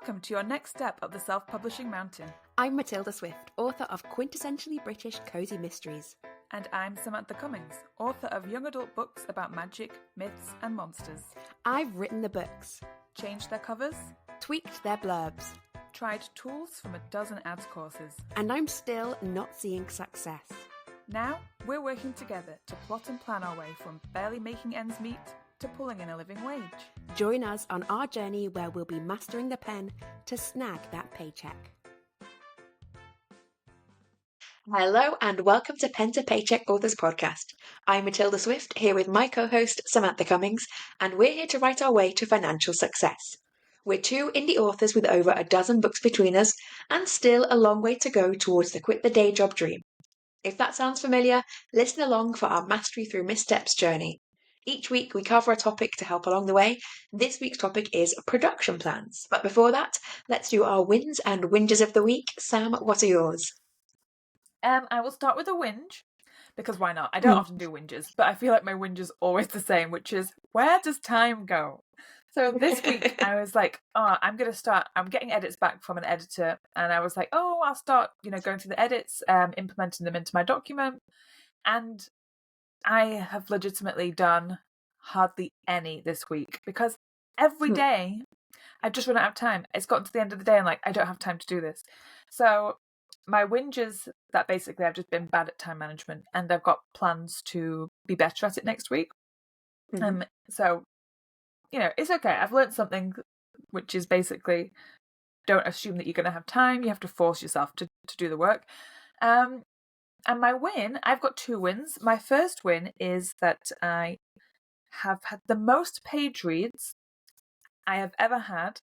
Welcome to your next step up the self-publishing mountain. I'm Matilda Swift, author of quintessentially British cozy mysteries. And I'm Samantha Cummings, author of young adult books about magic, myths and monsters. I've written the books, Changed their covers, tweaked their blurbs, tried tools from a dozen ads courses. and I'm still not seeing success. Now, we're working together to plot and plan our way from barely making ends meet to pulling in a living wage. Join us on our journey where we'll be mastering the pen to snag that paycheck. Hello and welcome to Pen to Paycheck Authors Podcast. I'm Matilda Swift, here with my co-host Samantha Cummings, and we're here to write our way to financial success. We're two indie authors with over a dozen books between us, and still a long way to go towards the quit the day job dream. If that sounds familiar, listen along for our Mastery Through Missteps journey. Each week we cover a topic to help along the way. This week's topic is production plans. But before that, let's do our wins and whinges of the week. Sam, what are yours? I will start with a whinge, because why not? I don't often do whinges, but I feel like my whinge is always the same, which is, where does time go? So this week I was like, I'm getting edits back from an editor, and I was like, I'll start, going through the edits, implementing them into my document. And I have legitimately done hardly any this week, because every day I've just run out of time. It's gotten to the end of the day and I don't have time to do this. So my whinge is that basically I've just been bad at time management, and I've got plans to be better at it next week. So, it's okay. I've learned something, which is basically don't assume that you're going to have time. You have to force yourself to do the work. And my win, I've got two wins. My first win is that I have had the most page reads I have ever had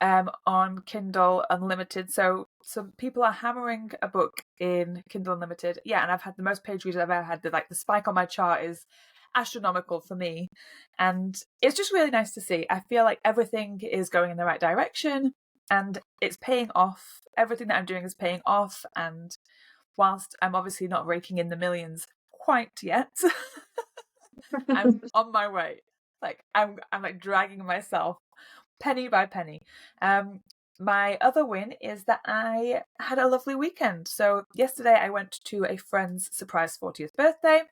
on Kindle Unlimited. So some people are hammering a book in Kindle Unlimited. Yeah, and I've had the most page reads I've ever had. The spike on my chart is astronomical for me. And it's just really nice to see. I feel like everything is going in the right direction and it's paying off. Everything that I'm doing is paying off. And whilst I'm obviously not raking in the millions quite yet, I'm on my way. I'm dragging myself penny by penny. My other win is that I had a lovely weekend. So yesterday I went to a friend's surprise 40th birthday,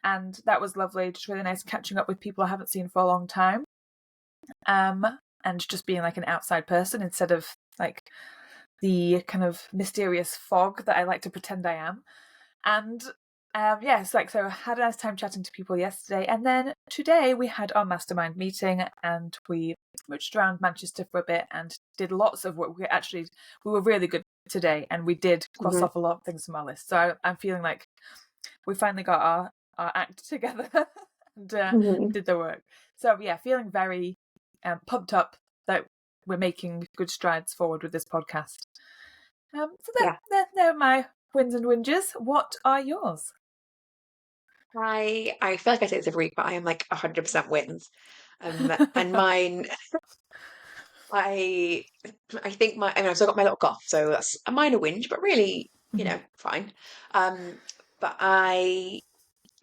and that was lovely. Just really nice catching up with people I haven't seen for a long time. And just being an outside person instead of the kind of mysterious fog that I like to pretend I am. And so I had a nice time chatting to people yesterday, and then today we had our mastermind meeting and we mooched around Manchester for a bit and did lots of work. We were really good today, and we did cross off a lot of things from our list. So I'm feeling like we finally got our act together and did the work. So yeah, feeling very pumped up that we're making good strides forward with this podcast. They're my wins and whinges. What are yours? I feel like I say this every week, but I am 100% wins. And mine, I think I've still got my little cough, so that's a minor whinge, but really, fine. But I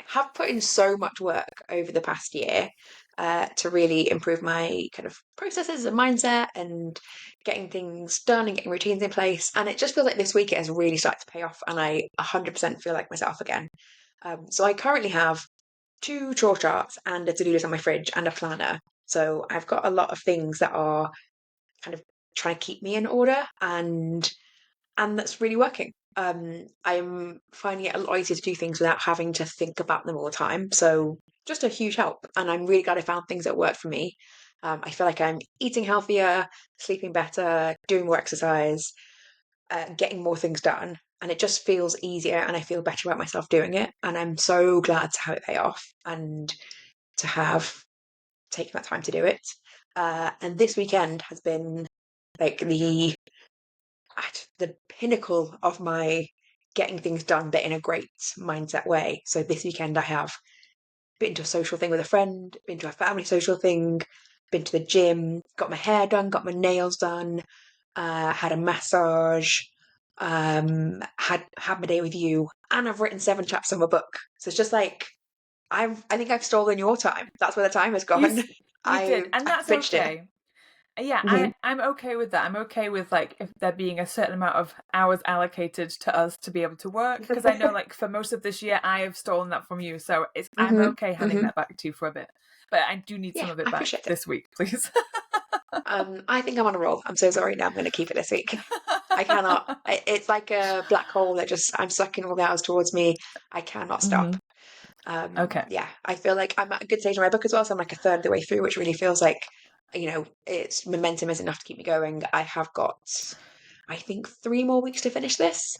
have put in so much work over the past year to really improve my kind of processes and mindset and getting things done and getting routines in place. And it just feels like this week it has really started to pay off, and I 100% feel like myself again. So I currently have 2 chore charts and a to-do list on my fridge and a planner. So I've got a lot of things that are kind of trying to keep me in order, and that's really working. I'm finding it a lot easier to do things without having to think about them all the time. So just a huge help. And I'm really glad I found things that work for me. I feel like I'm eating healthier, sleeping better, doing more exercise, getting more things done. And it just feels easier, and I feel better about myself doing it. And I'm so glad to have it pay off and to have taken that time to do it. And this weekend has been the pinnacle of my getting things done, but in a great mindset way. So this weekend I have been to a social thing with a friend, been to a family social thing, been to the gym, got my hair done, got my nails done, had a massage, had my day with you, and I've written 7 chapters of my book. So it's just I think I've stolen your time. That's where the time has gone. You did, and that's okay. I'm okay with that. I'm okay with like if there being a certain amount of hours allocated to us to be able to work, because I know like for most of this year I have stolen that from you, so I'm okay handing that back to you for a bit. But I do need some of I it back appreciate it. this week, please. I think I'm on a roll. I'm so sorry. Now I'm going to keep it this week. I cannot. It's like a black hole that just I'm sucking all the hours towards me. I cannot stop. Okay. Yeah, I feel like I'm at a good stage in my book as well. So I'm like a third of the way through, which really feels like, it's momentum is enough to keep me going. I have got, I think, 3 more weeks to finish this,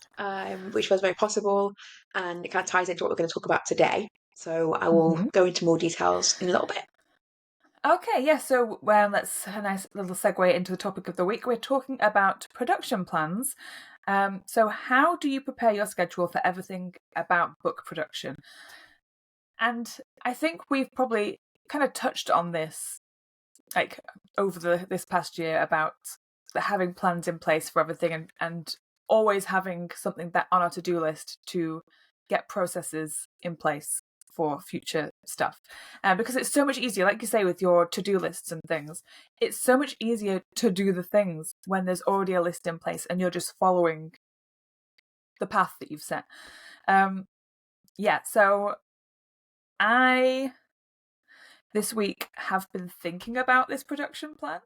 which feels very possible, and it kind of ties into what we're going to talk about today. So I will go into more details in a little bit. Okay, yeah, so that's a nice little segue into the topic of the week. We're talking about production plans. So how do you prepare your schedule for everything about book production? And I think we've probably kind of touched on this like over this past year about having plans in place for everything and always having something that on our to-do list to get processes in place for future stuff. Because it's so much easier, like you say, with your to-do lists and things, it's so much easier to do the things when there's already a list in place and you're just following the path that you've set. So I this week have been thinking about this production plan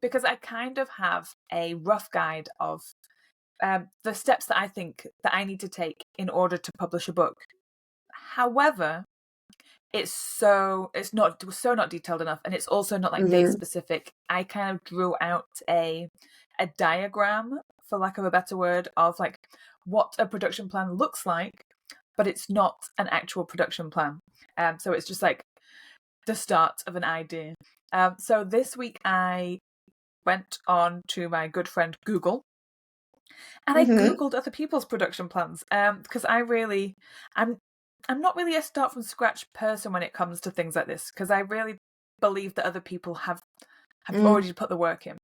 because I kind of have a rough guide of the steps that I think that I need to take in order to publish a book. However, it's not detailed enough, and it's also not like date specific. I kind of drew out a diagram, for lack of a better word, of like what a production plan looks like, but it's not an actual production plan. So it's just like the start of an idea. So this week I went on to my good friend Google, and I googled other people's production plans because I'm not really a start from scratch person when it comes to things like this, because I really believe that other people have already put the work in,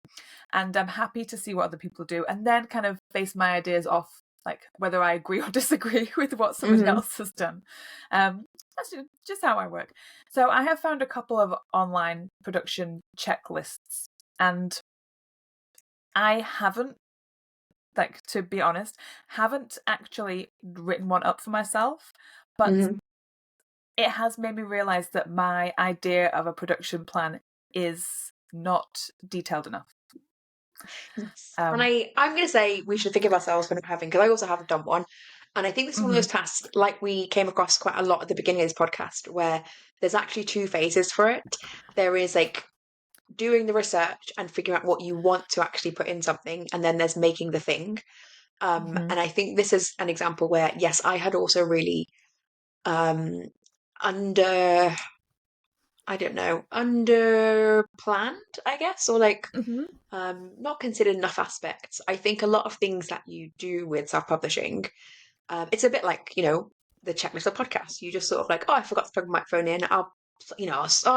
and I'm happy to see what other people do and then kind of base my ideas off like whether I agree or disagree with what somebody else has done. That's just how I work. So I have found a couple of online production checklists, and I haven't, like, to be honest, haven't actually written one up for myself, but it has made me realize that my idea of a production plan is not detailed enough. Yes. And I'm going to say we should think of ourselves when I'm having, because I also haven't done one. And I think this is one of those tasks, like we came across quite a lot at the beginning of this podcast, where there's actually two phases for it. There is like doing the research and figuring out what you want to actually put in something, and then there's making the thing. And I think this is an example where, yes, I had also really um, under, I don't know, under planned, I guess, or like not considered enough aspects. I think a lot of things that you do with self-publishing, it's a bit like, the checklist of podcasts. You just sort of like, oh, I forgot to plug my microphone in. Oh,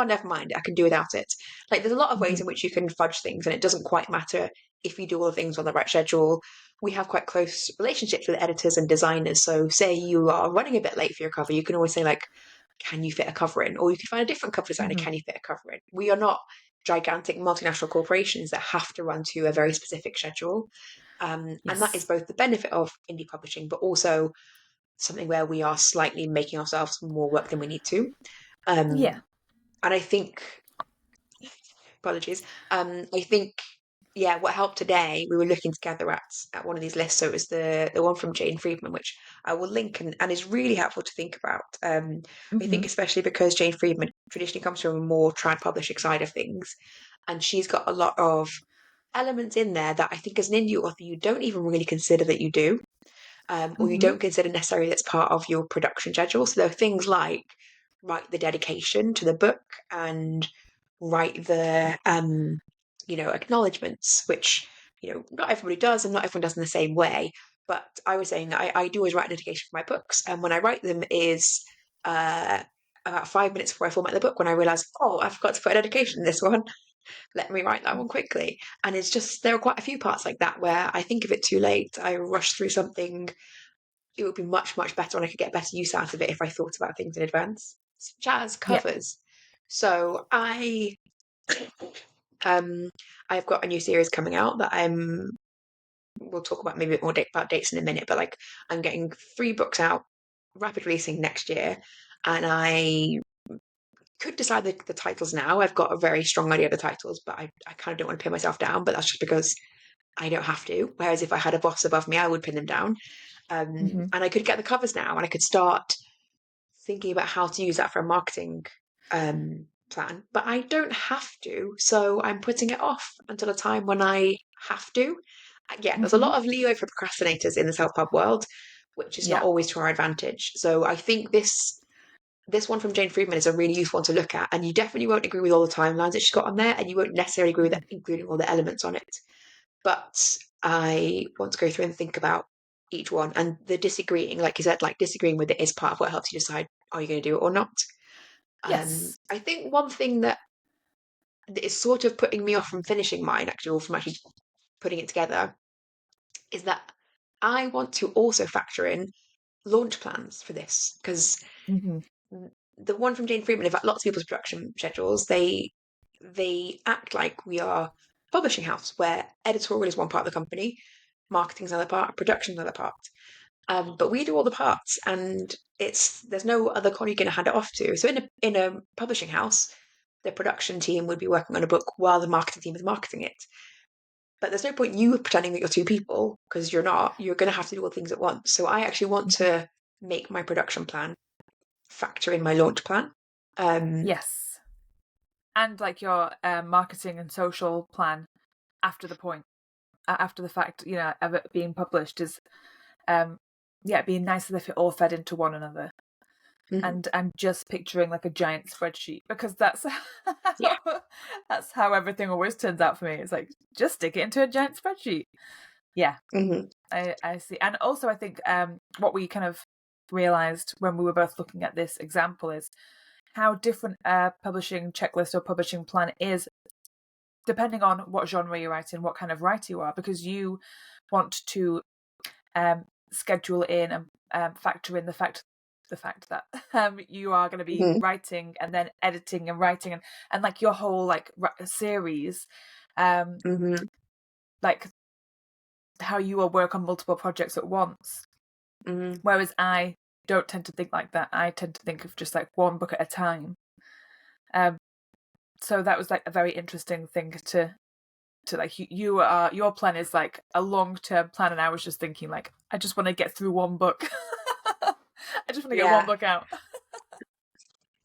never mind, I can do without it. Like, there's a lot of ways in which you can fudge things, and it doesn't quite matter if you do all the things on the right schedule. We have quite close relationships with editors and designers. So, say you are running a bit late for your cover, you can always say, like, can you fit a cover in? Or you can find a different cover designer, can you fit a cover in? We are not gigantic multinational corporations that have to run to a very specific schedule. And that is both the benefit of indie publishing, but also something where we are slightly making ourselves more work than we need to. And I think, apologies, I think, yeah, what helped today, we were looking together at one of these lists. So it was the one from Jane Friedman, which I will link, and is really helpful to think about. I think especially because Jane Friedman traditionally comes from a more trad publishing side of things, and she's got a lot of elements in there that I think as an indie author you don't even really consider that you do, or you don't consider necessarily that's part of your production schedule. So there are things like write the dedication to the book and write the acknowledgements, which not everybody does and not everyone does in the same way. But I was saying I do always write a dedication for my books, and when I write them is about 5 minutes before I format the book, when I realise, oh, I forgot to put a dedication in this one. Let me write that one quickly. And it's just, there are quite a few parts like that where I think of it too late. I rush through something. It would be much, much better, and I could get better use out of it if I thought about things in advance. Such as covers. So I've got a new series coming out that we'll talk about maybe a bit more about dates in a minute, but like I'm getting 3 books out, rapid releasing next year, and I could decide the titles now. I've got a very strong idea of the titles, but I kind of don't want to pin myself down, but that's just because I don't have to. Whereas if I had a boss above me, I would pin them down. Mm-hmm. And I could get the covers now and I could start thinking about how to use that for a marketing plan, but I don't have to. So I'm putting it off until a time when I have to. Yeah, there's a Mm-hmm. lot of leeway for procrastinators in the self-pub world, which is not Yeah. always to our advantage. So I think this one from Jane Friedman is a really useful one to look at, and you definitely won't agree with all the timelines that she's got on there, and you won't necessarily agree with Mm-hmm. that, including all the elements on it. But I want to go through and think about each one, and the disagreeing, like you said, like disagreeing with it is part of what helps you decide, are you going to do it or not? Yes. I think one thing that is sort of putting me off from finishing mine, actually, or from actually putting it together, is that I want to also factor in launch plans for this, because Mm-hmm. the one from Jane Friedman, in fact, lots of people's production schedules, they act like we are a publishing house where editorial is one part of the company, marketing's another part, production's another part. But we do all the parts, and there's no other con you're going to hand it off to. So in a publishing house, the production team would be working on a book while the marketing team is marketing it. But there's no point you pretending that you're 2 people, because you're not. You're going to have to do all things at once. So I actually want Mm-hmm. to make my production plan factor in my launch plan. Um, Yes. And like your marketing and social plan after the point, after the fact, of it being published is, yeah, it'd be nice if it all fed into one another. mhm. And I'm just picturing like a giant spreadsheet, because that's Yeah. that's how everything always turns out for me. It's like, just stick it into a giant spreadsheet. Yeah, Hmm. I see. And also I think what we kind of realized when we were both looking at this example is how different a publishing checklist or publishing plan is depending on what genre you're writing, what kind of writer you are, because you want to schedule in and factor in the fact that you are going to be Hmm. writing and then editing and writing and like your whole like series, um Hmm. like how you will work on multiple projects at once, Hmm. whereas I don't tend to think like that. I tend to think of just like one book at a time. So that was like a very interesting thing to like, your plan is like a long-term plan, and I was just thinking like, I just want to get through one book. I just want to get one Yeah. book out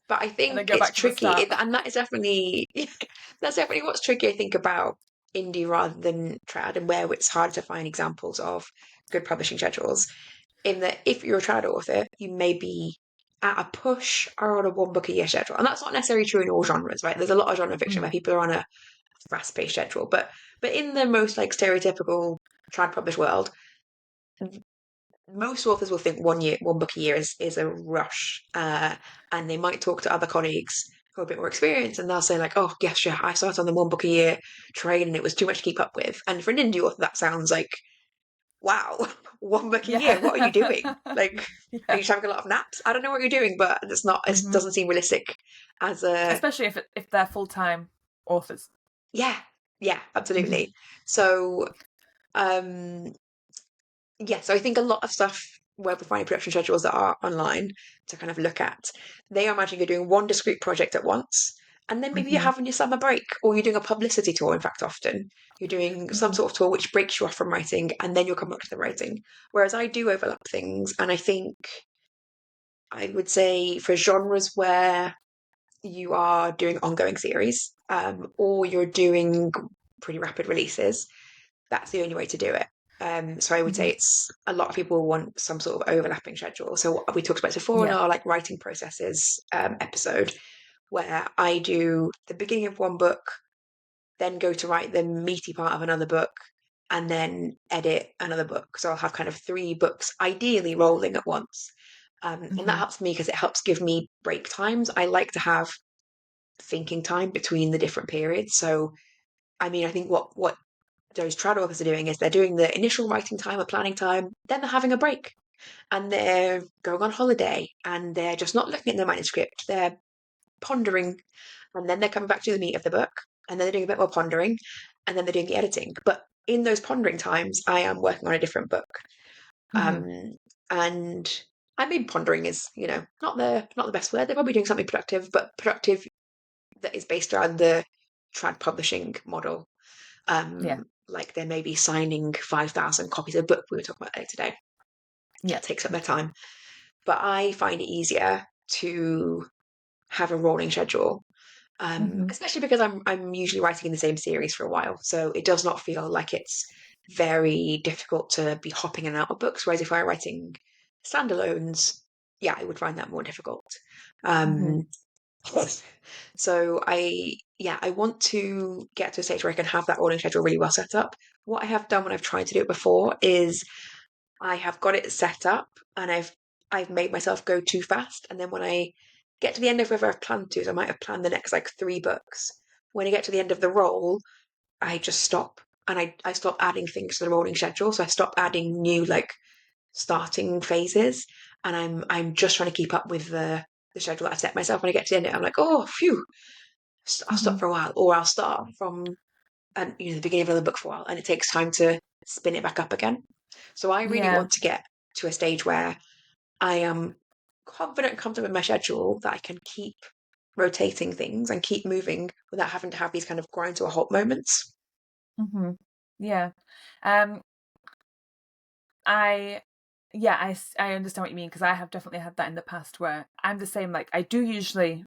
But I and then think go it's back to the tricky, start. and that is definitely that's definitely what's tricky, I think, about indie rather than trad, and where it's hard to find examples of good publishing schedules. In that, if you're a trad author, you may be at a push are on a 1 book a year schedule, and that's not necessarily true in all genres, right? There's a lot of genre fiction where Mm. people are on a fast-paced schedule, but in the most like stereotypical trad published world, most authors will think 1 book a year is a rush, and they might talk to other colleagues who are a bit more experienced, and they'll say like, "Oh, yes, yeah, I started on the 1 book a year train, and it was too much to keep up with." And for an indie author, that sounds like, "Wow, 1 book a year, what are you doing? Yeah. Like, are Yeah. you just having a lot of naps? I don't know what you're doing, but it's not. It Hmm. doesn't seem realistic as a Especially if they're full-time authors. yeah, yeah, Hmm. absolutely." So, um, yeah, so I think a lot of stuff where we're finding production schedules that are online to kind of look at, they are imagining you're doing one discrete project at once, and then maybe you're Hmm. having your summer break, or you're doing a publicity tour. In fact, often you're doing some Hmm. sort of tour which breaks you off from writing, and then you'll come back to the writing. Whereas I do overlap things, and I think I would say for genres where you are doing ongoing series, or you're doing pretty rapid releases, that's the only way to do it. So I would say Hmm. it's a lot of people want some sort of overlapping schedule. So what we talked about before in Yeah. our like writing processes episode, where I do the beginning of one book, then go to write the meaty part of another book, and then edit another book. So I'll have kind of 3 books ideally rolling at once. And that Hmm. helps me because it helps give me break times. I like to have thinking time between the different periods. So I mean, I think what those trad authors are doing is they're doing the initial writing time or planning time, then they're having a break and they're going on holiday and they're just not looking at their manuscript, they're pondering, and then they're coming back to the meat of the book. and then they're doing a bit more pondering, and then they're doing the editing. But in those pondering times, I am working on a different book. And I mean, pondering is, not the best word. They're probably doing something productive, but productive that is based around the trad publishing model. Like they may be signing 5,000 copies of a book we were talking about earlier today. That takes up their time. But I find it easier to have a rolling schedule, especially because I'm usually writing in the same series for a while, so it does not feel like it's very difficult to be hopping in and out of books. Whereas if I were writing standalones, yeah, I would find that more difficult. So I want to get to a stage where I can have that rolling schedule really well set up. What I have done when I've tried to do it before is I have got it set up and I've made myself go too fast. And then when I get to the end of whatever I've planned to, so I might have planned the next like 3 books. When I get to the end of the roll, I just stop and I stop adding things to the rolling schedule. So I stop adding new like starting phases, and I'm just trying to keep up with the schedule that I set myself. When I get to the end of it, I'm like, oh, phew, I'll stop for a while, or I'll start from the beginning of another book for a while, and it takes time to spin it back up again. So I really want to get to a stage where I am confident and comfortable with my schedule that I can keep rotating things and keep moving without having to have these kind of grind to a halt moments. Yeah. Um, I understand what you mean, because I have definitely had that in the past where I'm the same. Like I do usually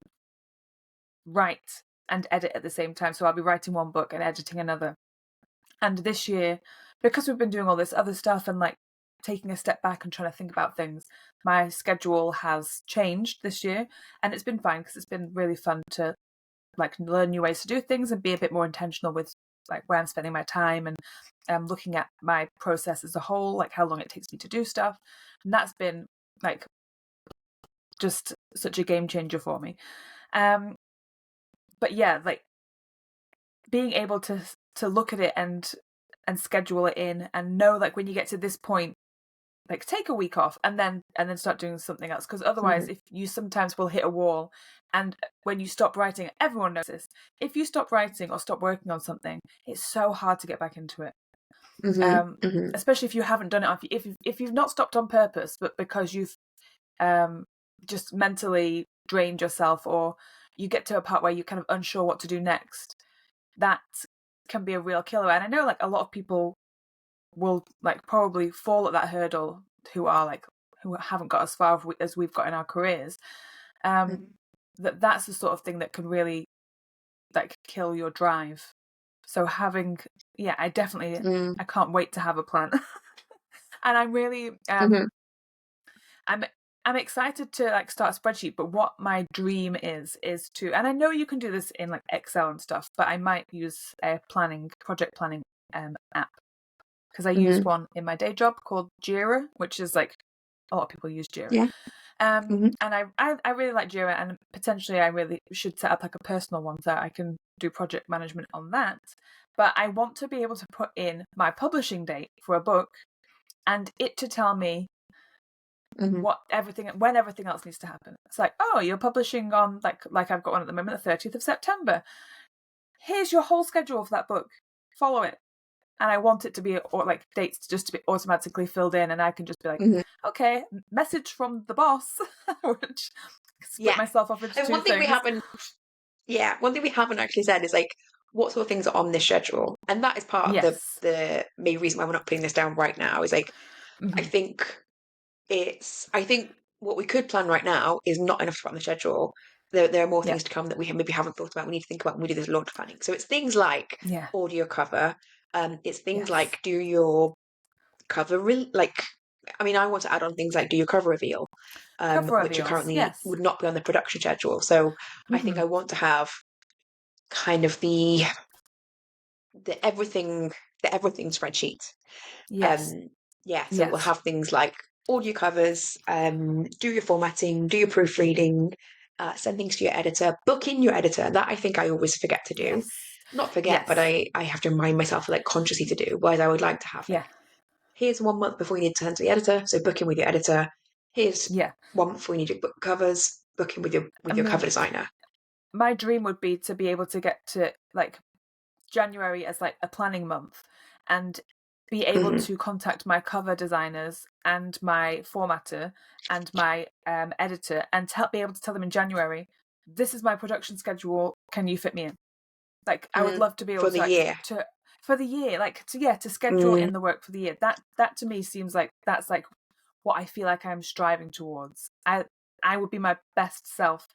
write and edit at the same time, so I'll be writing one book and editing another. And this year, because we've been doing all this other stuff and like taking a step back and trying to think about things, my schedule has changed this year, and it's been fine because it's been really fun to like learn new ways to do things and be a bit more intentional with like where I'm spending my time and looking at my process as a whole, like how long it takes me to do stuff. And that's been like just such a game changer for me. But yeah, like being able to look at it and schedule it in and know like when you get to this point, like take a week off and then start doing something else, because otherwise if you sometimes will hit a wall, and when you stop writing, everyone knows this, if you stop writing or stop working on something, it's so hard to get back into it. Especially if you haven't done it, if you've not stopped on purpose but because you've just mentally drained yourself, or you get to a part where you're kind of unsure what to do next, that can be a real killer. And I know like a lot of people will like probably fall at that hurdle who haven't got as far as we've got in our careers. That's the sort of thing that can really like kill your drive. So having, I definitely, I can't wait to have a plan. And I'm really, I'm excited to like start a spreadsheet, but what my dream is to, and I know you can do this in like Excel and stuff, but I might use a project planning app, because I use one in my day job called Jira, which is like a lot of people use Jira. And I really like Jira, and potentially I really should set up like a personal one so I can do project management on that. But I want to be able to put in my publishing date for a book and it to tell me when everything else needs to happen. It's like, oh, you're publishing on like I've got one at the moment, the 30th of September. Here's your whole schedule for that book. Follow it. And I want it to be, or like dates just to be automatically filled in, and I can just be like, okay, message from the boss, which split myself off into two one thing things. One thing we haven't actually said is like what sort of things are on this schedule, and that is part of the main reason why we're not putting this down right now. Is like I think what we could plan right now is not enough to put on the schedule. There are more things to come that we maybe haven't thought about. We need to think about when we do this launch planning. So it's things like audio cover. It's things like do your cover I want to add on things like do your cover reveal, which are currently would not be on the production schedule. So I think I want to have kind of the everything spreadsheet. So we'll have things like audio covers, do your formatting, do your proofreading, send things to your editor, book in your editor. That I think I always forget to do. Not forget, but I have to remind myself like consciously to do. Whereas I would like to have here's 1 month before you need to send to the editor, so book in with your editor. Here's 1 month before you need your book covers, book in with your cover designer. My dream would be to be able to get to like January as like a planning month and be able to contact my cover designers and my formatter and my editor and be able to tell them in January, this is my production schedule, can you fit me in? Like, I would love to be able for the year. For the year, like to schedule in the work for the year. That to me seems like that's like what I feel like I'm striving towards. I would be my best self,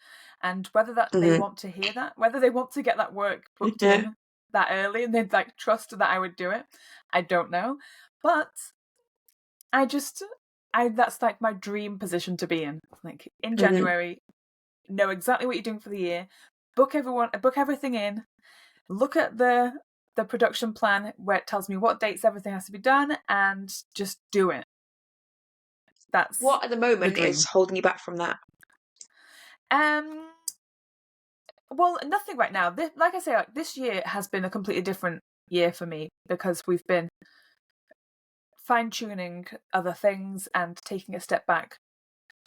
and whether that they want to hear that, whether they want to get that work booked in that early and they'd like trust that I would do it, I don't know. But that's like my dream position to be in. Like in January, know exactly what you're doing for the year, book everything in, look at the production plan where it tells me what dates everything has to be done, and just do it. That's what at the moment the dream. is holding you back from that? Well, nothing right now. Like I say, like, this year has been a completely different year for me because we've been fine-tuning other things and taking a step back,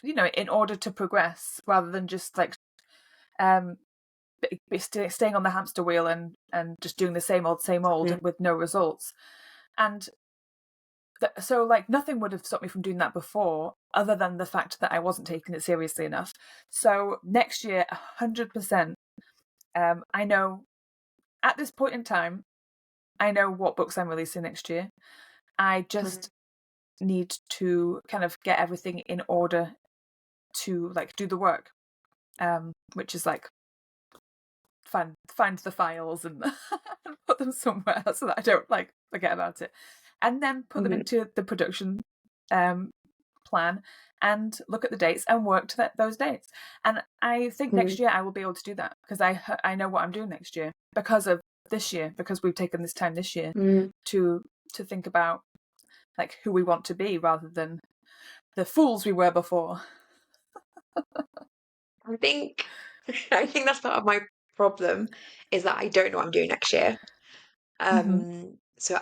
in order to progress rather than just like staying on the hamster wheel and just doing the same old with no results. And so like nothing would have stopped me from doing that before, other than the fact that I wasn't taking it seriously enough. So next year, 100%, I know at this point in time, I know what books I'm releasing next year. I just need to kind of get everything in order to like do the work, which is like find the files and put them somewhere so that I don't like forget about it, and then put them into the production plan and look at the dates and work to those dates. And I think next year I will be able to do that because I know what I'm doing next year because of this year, because we've taken this time this year to think about like who we want to be rather than the fools we were before. I think that's part of my problem is that I don't know what I'm doing next year. So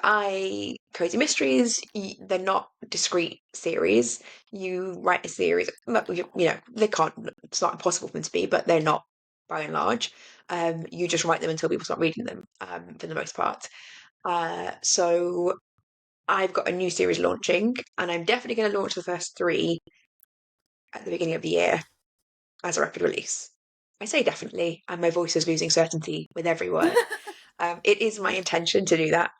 Cozy Mysteries, they're not discrete series. You write a series, they can't, it's not impossible for them to be, but they're not by and large. You just write them until people start reading them, for the most part. So I've got a new series launching, and I'm definitely going to launch the first 3 at the beginning of the year as a rapid release. I say definitely, and my voice is losing certainty with every word. It is my intention to do that.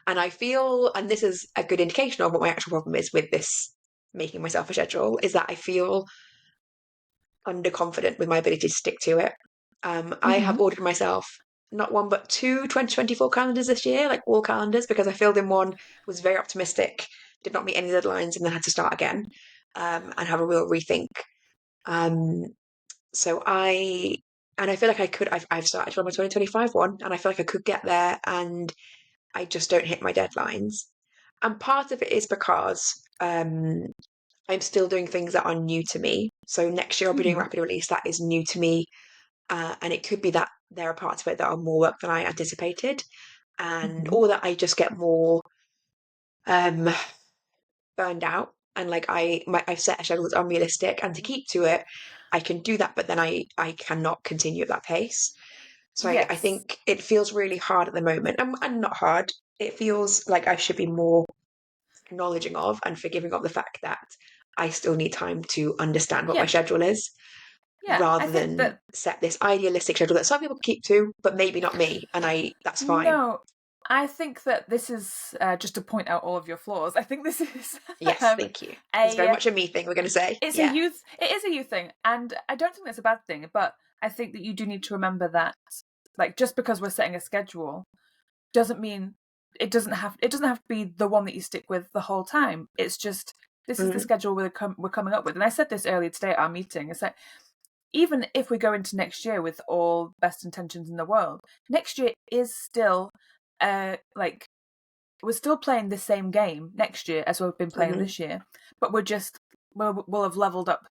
And I feel, and this is a good indication of what my actual problem is with this making myself a schedule, is that I feel underconfident with my ability to stick to it. I have ordered myself not one but 2 2024 calendars this year, like wall calendars, because I filled in one, was very optimistic, did not meet any deadlines, and then had to start again, and have a real rethink. So I feel like I could. I've started on my 2025 one, and I feel like I could get there, and I just don't hit my deadlines. And part of it is because I'm still doing things that are new to me. So next year I'll be doing rapid release that is new to me, and it could be that there are parts of it that are more work than I anticipated, or that I just get more burned out. And like I've set a schedule that's unrealistic, and to keep to it, I can do that, but then I cannot continue at that pace. So I Yes. think it feels really hard at the moment, and not hard. It feels like I should be more acknowledging of and forgiving of the fact that I still need time to understand what my schedule is, Yeah, I rather think than that set this idealistic schedule that some people keep to, but maybe not me, and that's fine. no, I think that this is just to point out all of your flaws. I think this is Yes, thank you. It's very much a me thing, we're going to say. It is a youth thing, and I don't think that's a bad thing, but I think that you do need to remember that, like, just because we're setting a schedule doesn't mean it doesn't have to be the one that you stick with the whole time. It's just this is the schedule we're coming up with. And I said this earlier today at our meeting. It's like, even if we go into next year with all best intentions in the world, next year is still like we're still playing the same game next year as we've been playing this year, but we'll have leveled up,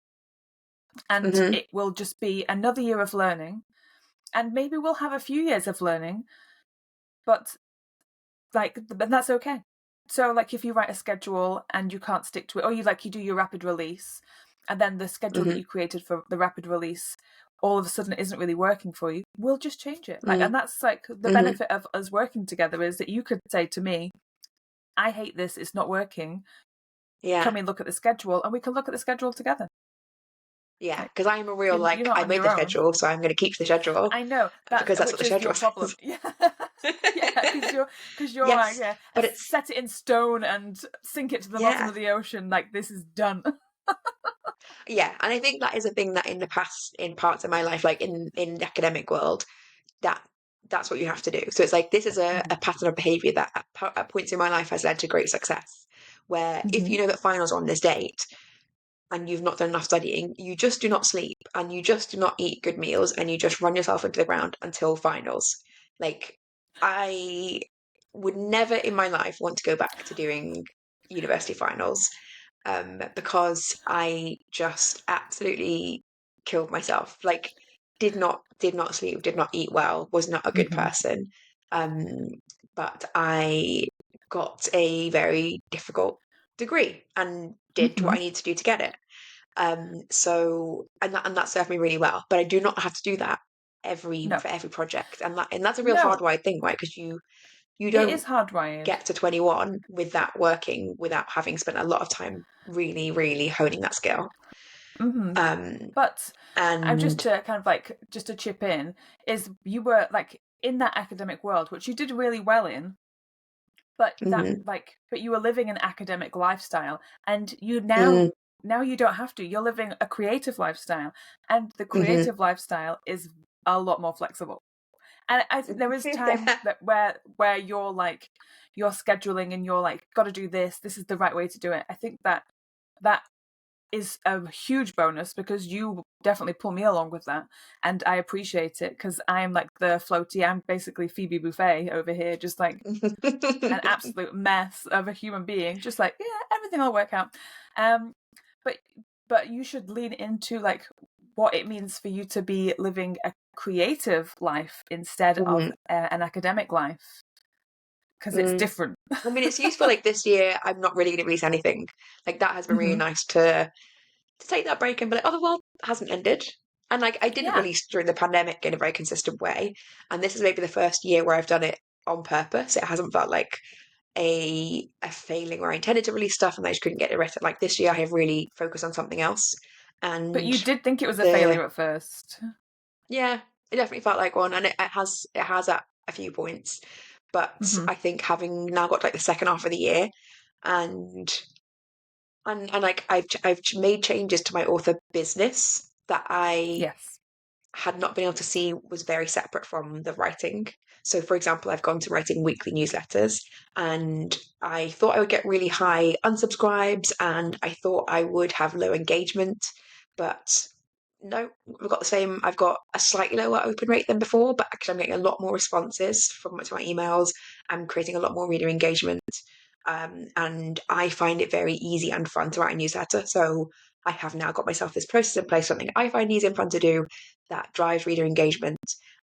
and it will just be another year of learning, and maybe we'll have a few years of learning, but that's okay. So like if you write a schedule and you can't stick to it, or you do your rapid release, and then the schedule that you created for the rapid release all of a sudden it isn't really working for you, we'll just change it. Like, and that's like the benefit of us working together, is that you could say to me, I hate this, it's not working. Yeah. Can we look at the schedule? And we can look at the schedule together. Yeah, because I'm a real, You're not I on made your the own. schedule, so I'm going to keep the schedule. I know, because that's what which the is schedule your problem. says. Yeah, because you're Yes, like, but it's, set it in stone and sink it to the bottom yeah, of the ocean. Like, this is done. yeah. And I think that is a thing that in the past, in parts of my life, like in the academic world, that that's what you have to do. So it's like, this is a pattern of behavior that at points in my life has led to great success. Where if you know that finals are on this date, and you've not done enough studying, you just do not sleep and you just do not eat good meals and you just run yourself into the ground until finals. Like, I would never in my life want to go back to doing university finals, because I just absolutely killed myself. Like, did not sleep, did not eat well, was not a good person. Um, but I got a very difficult degree and did what I needed to do to get it. So and that served me really well. But I do not have to do that No, for every project, and that's a real no, hardwired thing, right? Because you it don't is hardwired. get to 21 with that working without having spent a lot of time really, really honing that skill. But I'm just And to kind of like, just to chip in, is you were like in that academic world, which you did really well in, but but you were living an academic lifestyle, and you now you don't have to. You're living a creative lifestyle, and the creative lifestyle is a lot more flexible. And I think there is times yeah. that where you're like, you're scheduling and you're like, got to do this. This is the right way to do it. I think that is a huge bonus, because you definitely pull me along with that, and I appreciate it, because I'm like the floaty. I'm basically Phoebe Buffet over here, just like an absolute mess of a human being, just like, yeah, everything will work out. But you should lean into like what it means for you to be living a creative life instead of an academic life, because it's different. I mean, it's useful. Like, this year, I'm not really going to release anything. Like, that has been really nice to take that break and be like, oh, the world hasn't ended. And like, I didn't Yeah, release during the pandemic in a very consistent way. And this is maybe the first year where I've done it on purpose. It hasn't felt like a failing where I intended to release stuff and I just couldn't get the rest. Like, this year, I have really focused on something else. but And you did think it was a the failure at first. yeah, it definitely felt like one, and it has at a few points. But I think having now got like the second half of the year, and and like I've made changes to my author business that I Yes. had not been able to see was very separate from the writing. So, for example, I've gone to writing weekly newsletters, and I thought I would get really high unsubscribes and I thought I would have low engagement, but no, I've got a slightly lower open rate than before, but actually I'm getting a lot more responses to my emails. I'm creating a lot more reader engagement. And I find it very easy and fun to write a newsletter. So I have now got myself this process in place, something I find easy and fun to do that drives reader engagement.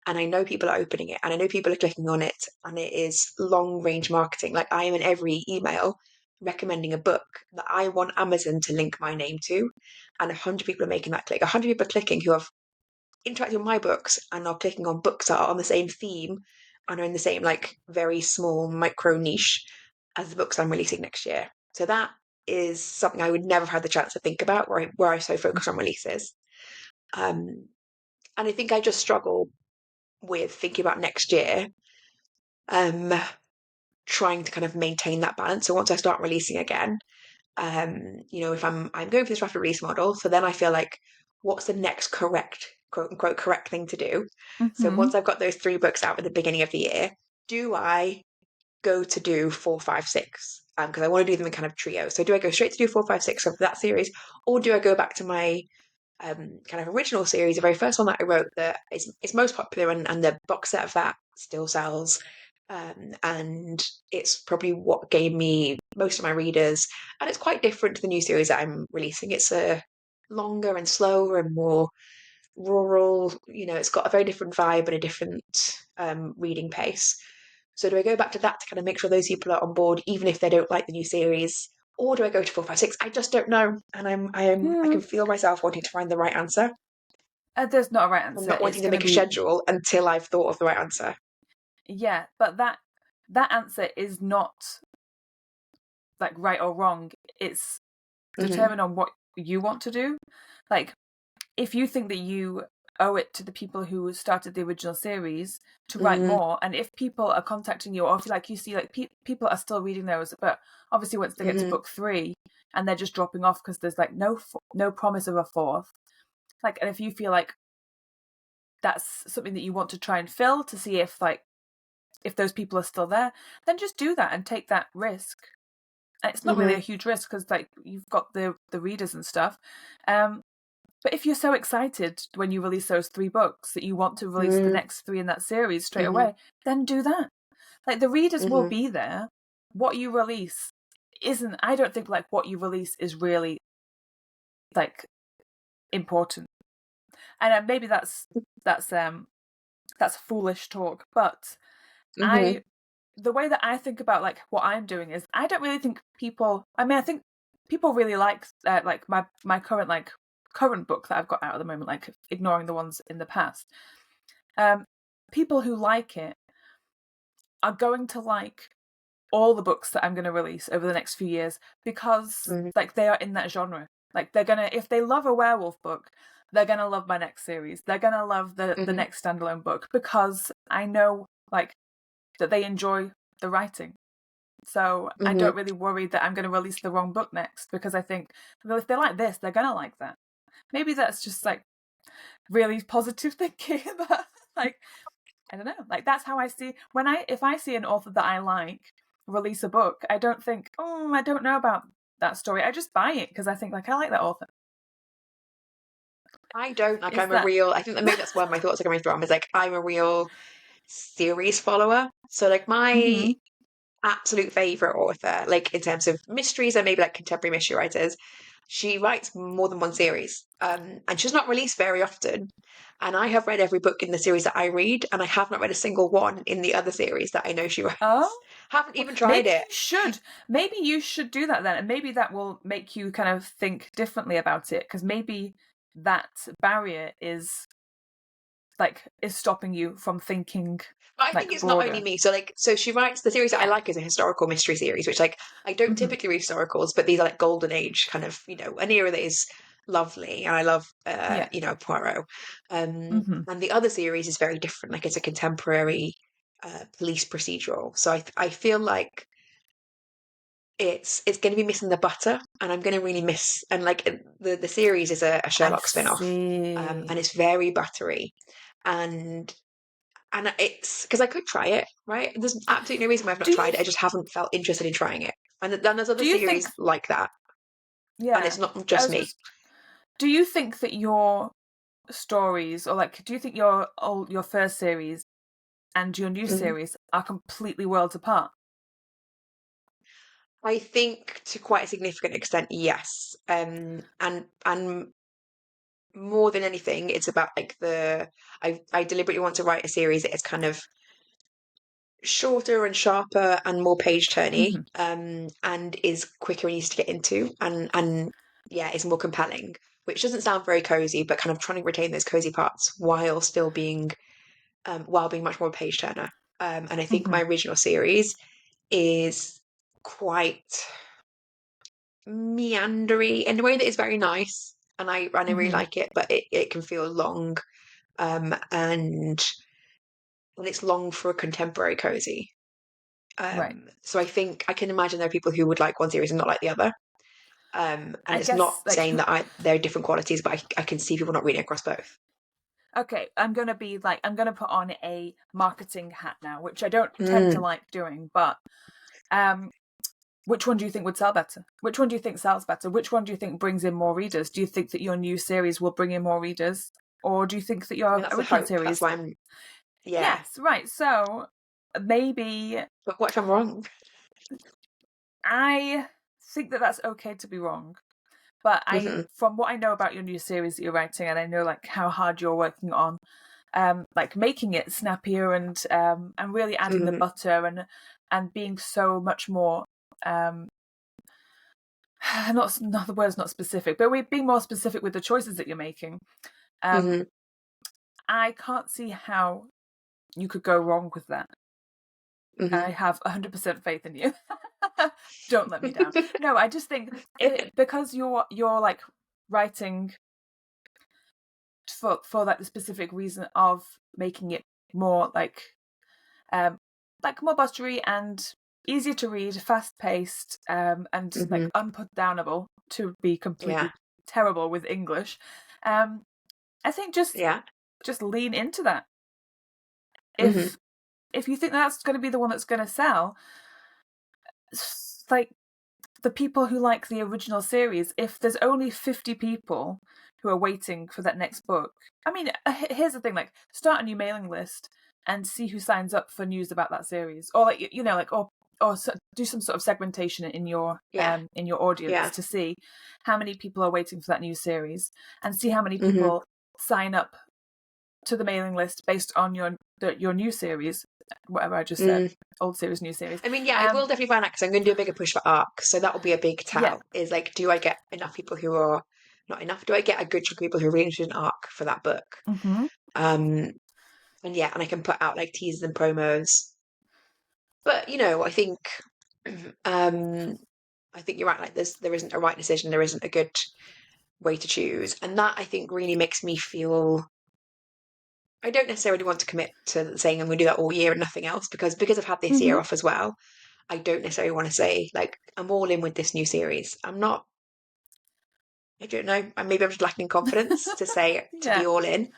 And I know people are opening it and I know people are clicking on it, and it is long range marketing. Like, I am in every email recommending a book that I want Amazon to link my name to. And 100 people are making that click. 100 people are clicking who have interacted with my books and are clicking on books that are on the same theme and are in the same, like, very small micro niche as the books I'm releasing next year. So that is something I would never have had the chance to think about, where I so focus on releases. Um, and I think I just struggle with thinking about next year, um, trying to kind of maintain that balance. So once I start releasing again, if I'm going for this rapid release model, so then I feel like, what's the next correct, quote unquote, correct thing to do? So once I've got those 3 books out at the beginning of the year, do I go to do 4, 5, 6? Because I want to do them in kind of trio. So do I go straight to do 4, 5, 6 of that series, or do I go back to my kind of original series, the very first one that I wrote that is most popular, and the box set of that still sells. And it's probably what gave me most of my readers. And it's quite different to the new series that I'm releasing. It's a longer and slower and more rural. It's got a very different vibe and a different reading pace. So do I go back to that to kind of make sure those people are on board, even if they don't like the new series? Or do I go to 4, 5, 6? I just don't know. And I can feel myself wanting to find the right answer. There's not a right I'm answer. not It's wanting to going to make a be, schedule until I've thought of the right answer. yeah, but that answer is not like right or wrong. It's determined on what you want to do. Like, if you think that you owe it to the people who started the original series to write more, and if people are contacting you, or if like you see like people are still reading those, but obviously once they get to book 3 and they're just dropping off because there's like no promise of a fourth, like, and if you feel like that's something that you want to try and fill to see if like if those people are still there, then just do that and take that risk. And it's not really a huge risk because like you've got the readers and stuff. But if you're so excited when you release those 3 books that you want to release the next 3 in that series straight away, then do that. Like, the readers will be there. What you release isn't, I don't think like what you release is really like important. And maybe that's foolish talk, but the way that I think about like what I'm doing is I don't really think people, I mean, I think people really like my current book that I've got out at the moment, like ignoring the ones in the past. People who like it are going to like all the books that I'm going to release over the next few years because like they are in that genre. Like, they're gonna, if they love a werewolf book, they're gonna love my next series. They're gonna love the next standalone book because I know like that they enjoy the writing. So I don't really worry that I'm going to release the wrong book next, because I think, well, if they like this, they're going to like that. Maybe that's just like really positive thinking, but like, I don't know. Like, that's how I see if I see an author that I like release a book, I don't think, oh, I don't know about that story. I just buy it because I think like I like that author. I don't. Like, Is I'm a that real, I think that maybe that's why my thoughts are coming from, is like, I'm a real series follower. So, like, my absolute favorite author, like in terms of mysteries and maybe like contemporary mystery writers, she writes more than one series. And she's not released very often. And I have read every book in the series that I read, and I have not read a single one in the other series that I know she writes. Oh, Haven't even tried maybe it. you should. Maybe you should do that then, and maybe that will make you kind of think differently about it, because maybe that barrier is stopping you from thinking But I think like it's not only broader. me. So like, so she writes the series that I Yeah. like is a historical mystery series, which like I don't typically read historicals, but these are like golden age kind of, an era that is lovely, and I love Yeah. Poirot. And the other series is very different. Like, it's a contemporary police procedural. So I feel like it's going to be missing the butter, and I'm going to really miss. And like, the series is a I Sherlock spin-off, see. and it's very buttery, and it's because I could try it, right? There's absolutely no reason why I've not Do you tried it. I just haven't felt interested in trying it. And then there's other do you think series like that, and it's yeah. not I just was me. just Do you think that your stories, or like, do you think your first series and your new Mhm. series are completely worlds apart? I think to quite a significant extent, yes. And more than anything, it's about like I deliberately want to write a series that is kind of shorter and sharper and more page turny, and is quicker and easy to get into, and yeah, is more compelling. Which doesn't sound very cozy, but kind of trying to retain those cozy parts while still being while being much more page turner. And I think my original series is quite meandery in a way that is very nice, and I really like it, but it can feel long, and it's long for a contemporary cozy. Right. So I think I can imagine there are people who would like one series and not like the other. And I it's not guess like saying that they're different qualities, but I can see people not reading across both. okay, I'm gonna put on a marketing hat now, which I don't tend to Mm. like doing, but um which one do you think would sell better? Which one do you think sells better? Which one do you think brings in more readers? Do you think that your new series will bring in more readers? Or do you think that I mean, your that's the original hope. That's series? why I'm, yeah. Yes, right. So maybe But what if I'm wrong? I think that that's okay to be wrong. But Hmm. from what I know about your new series that you're writing, and I know like how hard you're working on, like making it snappier and really adding the Hmm. butter and being so much more not the word's not specific, but we're being more specific with the choices that you're making. Um, Hmm. I can't see how you could go wrong with that. I have 100% faith in you. Don't let me down. No, I just think because you're like writing for like the specific reason of making it more like more buttery and easier to read, fast paced, and like unputdownable, to be completely terrible with English. I think just lean into that. If you think that's going to be the one that's going to sell, like the people who like the original series, if there's only 50 people who are waiting for that next book, I mean, here's the thing, like, start a new mailing list and see who signs up for news about that series, or like, you know, like, or do some sort of segmentation in your audience to see how many people are waiting for that new series, and see how many people sign up to the mailing list based on your new series, whatever I just said, old series, new series. I mean, I will definitely find that, because I'm going to do a bigger push for ARC, so that will be a big tell. Is like, do I get enough people who are not enough? Do I get a good chunk of people who are really interested in ARC for that book? And I can put out like teasers and promos. But I think, you're right. Like, there isn't a right decision. There isn't a good way to choose, and that, I think, really makes me feel. I don't necessarily want to commit to saying I'm going to do that all year and nothing else, because I've had this year off as well. I don't necessarily want to say, like, I'm all in with this new series. I'm not. I don't know. Maybe I'm just lacking confidence to say to be all in.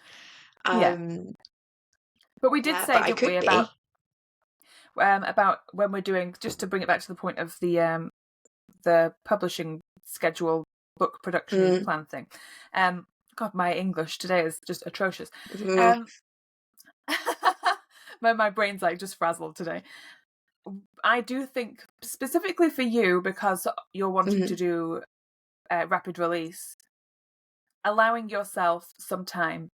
But we did say, but didn't we, about when we're doing, just to bring it back to the point of the publishing schedule, book production plan thing. God, my English today is just atrocious. My brain's like just frazzled today. I do think, specifically for you, because you're wanting to do rapid release, allowing yourself some time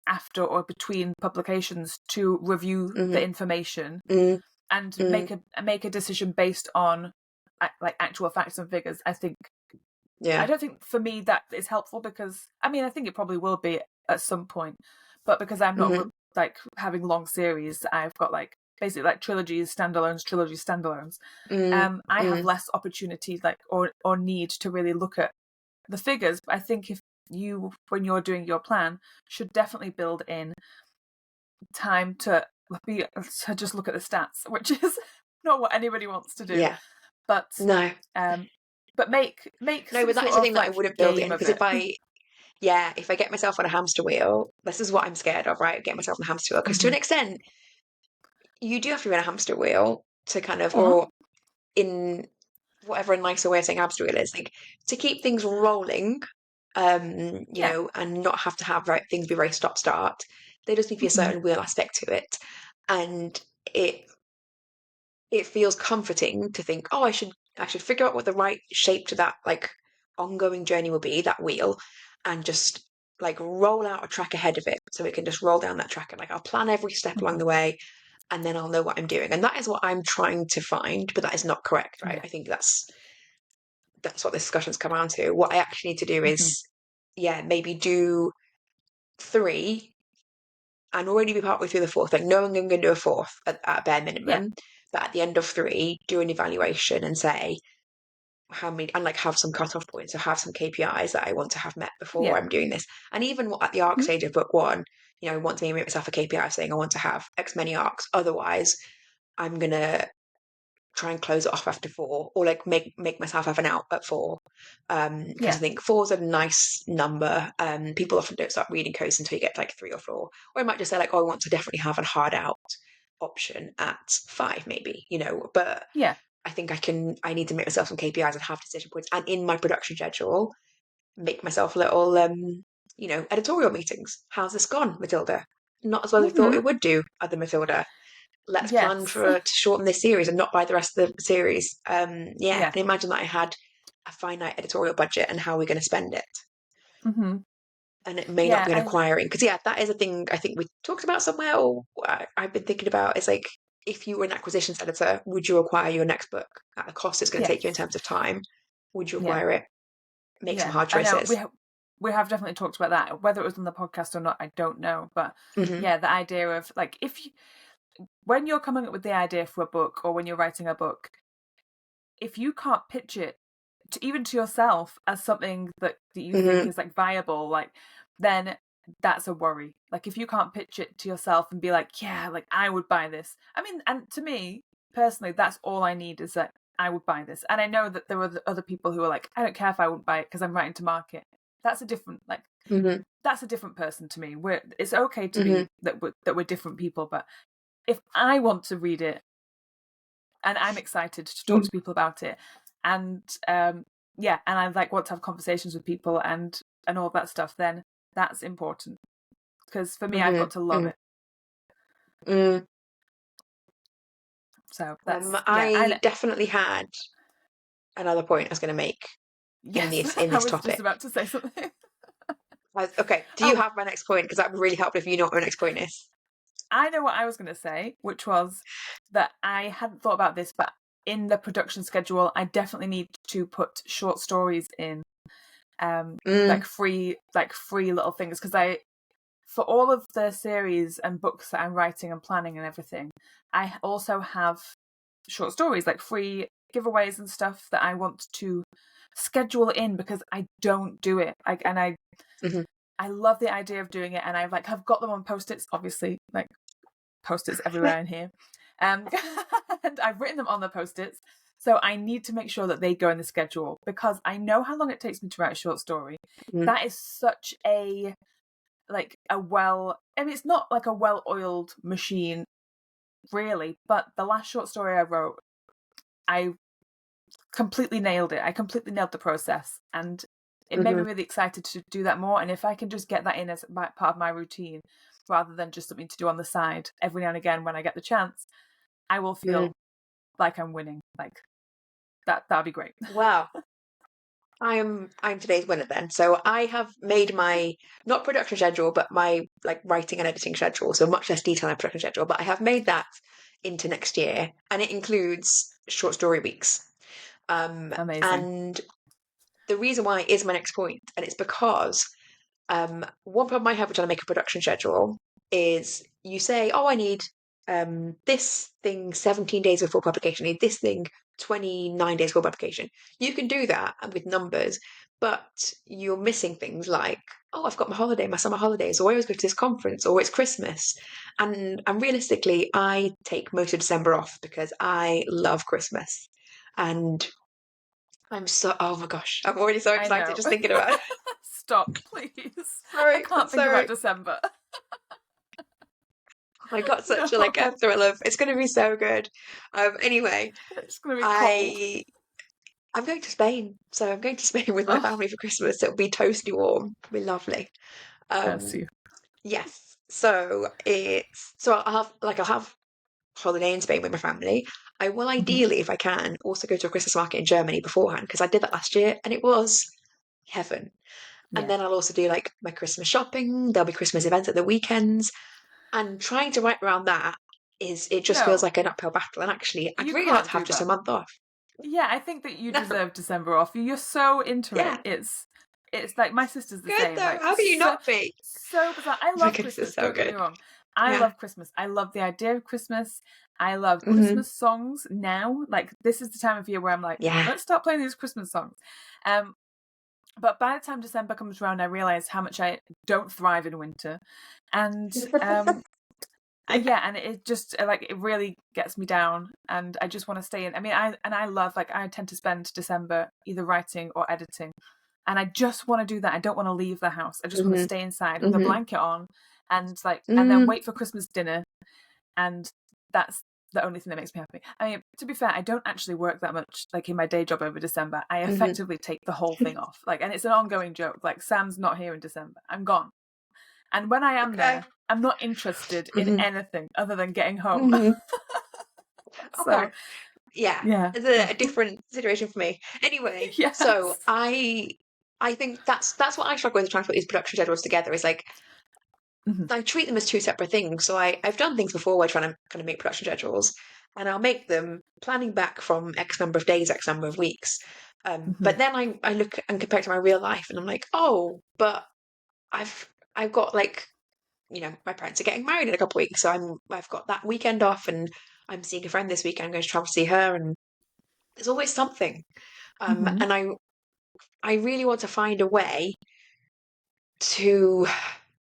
after or between publications to review the information and make a decision based on like actual facts and figures. I think. I don't think for me that is helpful, because I mean, I think it probably will be at some point, but because I'm not like having long series, I've got like basically like trilogies, standalones. I have less opportunity, like, or need to really look at the figures. But I think if you, when you're doing your plan, should definitely build in time to just look at the stats, which is not what anybody wants to do. But no. But make no, but that is the thing that I wouldn't build in, because if I get myself on a hamster wheel, this is what I'm scared of, right? Get myself on a hamster wheel, because to an extent, you do have to be on a hamster wheel to kind of, or in whatever a nicer way of saying hamster wheel is, like, to keep things rolling, know, and not have to have things be very stop start. There does need to be a certain wheel aspect to it, and it feels comforting to think, oh, I should figure out what the right shape to that, like, ongoing journey will be, that wheel, and just like roll out a track ahead of it, so it can just roll down that track, and like I'll plan every step along the way, and then I'll know what I'm doing. And that is what I'm trying to find, but that is not correct, right? I think that's what this discussion's come down to. What I actually need to do is maybe do 3 and already be partway through the 4th, like knowing I'm going to do a 4th at a bare minimum, but at the end of 3 do an evaluation and say how many, and like have some cutoff points, or have some KPIs that I want to have met before I'm doing this. And even at the arc stage of book 1, I want to make myself a KPI saying I want to have X many arcs, otherwise I'm gonna try and close it off after 4, or like make myself have an out at 4, because I think 4 is a nice number. People often don't start reading codes until you get to like 3 or 4, or I might just say like, oh, I want to definitely have a hard out option at 5, maybe, but I think I need to make myself some KPIs and have decision points, and in my production schedule make myself little editorial meetings. How's this gone, Matilda? Not as well as I thought it would do, other Matilda. Let's plan to shorten this series and not buy the rest of the series. And imagine that I had a finite editorial budget, and how we're going to spend it. And it may not be an acquiring, because that is a thing I think we talked about somewhere, or I've been thinking about. It's like, if you were an acquisitions editor, would you acquire your next book at the cost it's going to take you in terms of time? Would you acquire it? Make some hard choices. we have definitely talked about that. Whether it was on the podcast or not, I don't know. But Mhm. yeah, the idea of like, when you're coming up with the idea for a book or when you're writing a book, if you can't pitch it even to yourself as something that you think is like viable, like, then that's a worry. Like, if you can't pitch it to yourself and be like, yeah, like, I would buy this. I mean, and to me personally, that's all I need, is that I would buy this. And I know that there are other people who are like, I don't care if I wouldn't buy it because I'm writing to market. That's a different, like, that's a different person to me. It's okay to be that we're different people, but if I want to read it and I'm excited to talk to people about it, and yeah, and I like want to have conversations with people and all that stuff, then that's important, because for me, I've got to love it. So that's I definitely had another point I was going to make in this I was topic. just about to say something. Okay, do you have my next point? Because that would really help if you know what my next point is. I know what I was going to say, which was that I hadn't thought about this, but in the production schedule, I definitely need to put short stories in, like free little things, because for all of the series and books that I'm writing and planning and everything, I also have short stories, like free giveaways and stuff that I want to schedule in, because I don't do it. I love the idea of doing it, and I've have got them on post-its, obviously, like post-its everywhere in here. And I've written them on the post-its. So I need to make sure that they go in the schedule, because I know how long it takes me to write a short story. That is such I mean, it's not like a well-oiled machine, really, but the last short story I wrote, I completely nailed it. I completely nailed the process, and it made me really excited to do that more. And if I can just get that in as part of my routine, rather than just something to do on the side every now and again when I get the chance, I will feel like I'm winning. Like, that'd be great. Wow. I'm today's winner then. So I have made my not production schedule, but my like writing and editing schedule. So much less detail in production schedule, but I have made that into next year, and it includes short story weeks. Amazing. And the reason why is my next point, and it's because one problem I have with trying to make a production schedule is you say, oh, I need this thing 17 days before publication, I need this thing 29 days before publication. You can do that with numbers, but you're missing things like, oh, I've got my holiday, my summer holidays, or I always go to this conference, or it's Christmas. And realistically, I take most of December off because I love Christmas. And oh my gosh, I'm already so excited just thinking about it. Stop, please. Sorry, I can't think about December. I got such a thrill of it's going to be so good. Anyway, it's going to be cold. I'm going to Spain, so I'm going to Spain with my family for Christmas. It'll be toasty warm. It'll be lovely. Bless you. Yes. So I'll have holiday in Spain with my family. I will ideally, if I can, also go to a Christmas market in Germany beforehand, because I did that last year and it was heaven. And then I'll also do like my Christmas shopping. There'll be Christmas events at the weekends. And trying to write around that feels like an uphill battle. And actually, I'd really like to have just a month off. Yeah, I think that you deserve December off. You're so into it. It's like my sister's the same. Though. Like, how can you not be? So bizarre. I love Christmas. Don't get me wrong. I love Christmas. I love the idea of Christmas. I love Christmas songs now. Like, this is the time of year where I'm like, let's start playing these Christmas songs. But by the time December comes around, I realise how much I don't thrive in winter. And and it just it really gets me down, and I just want to stay in. I mean, I love, I tend to spend December either writing or editing, and I just want to do that. I don't want to leave the house. I just want to stay inside with a blanket on, and and then wait for Christmas dinner, and that's the only thing that makes me happy. I mean, to be fair, I don't actually work that much in my day job over December. I effectively take the whole thing off, and it's an ongoing joke. Sam's not here in December. I'm gone. And when I am there, I'm not interested in anything other than getting home. So, it's a different situation for me. Anyway, so I think that's what I struggle with, trying to put these production schedules together. Is I treat them as two separate things. So I've done things before where trying to kind of make production schedules, and I'll make them planning back from X number of days, X number of weeks. But then I look and compare it to my real life, and I'm like, oh, but I've got like, my parents are getting married in a couple of weeks, so I've got that weekend off, and I'm seeing a friend this weekend. I'm going to travel to see her, and there's always something. And I really want to find a way to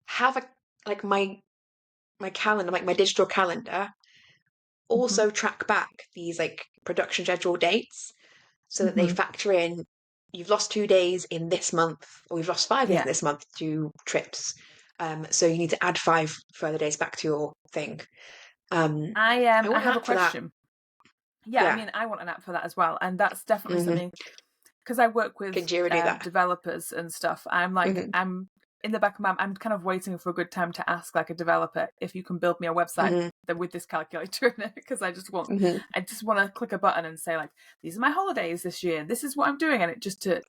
have like my calendar, like my digital calendar, also track back these like production schedule dates so that they factor in you've lost 2 days in this month, or you've lost 5 days this month to trips. So you need to add 5 further days back to your thing. I want an have a app for that. question. Yeah, I mean, I want an app for that as well, and that's definitely something, because I work with Can Jira do that? developers and stuff. I'm like, I'm in the back of my, I'm kind of waiting for a good time to ask like a developer if you can build me a website with this calculator in it, because I just want to click a button and say like, these are my holidays this year, this is what I'm doing, and it just to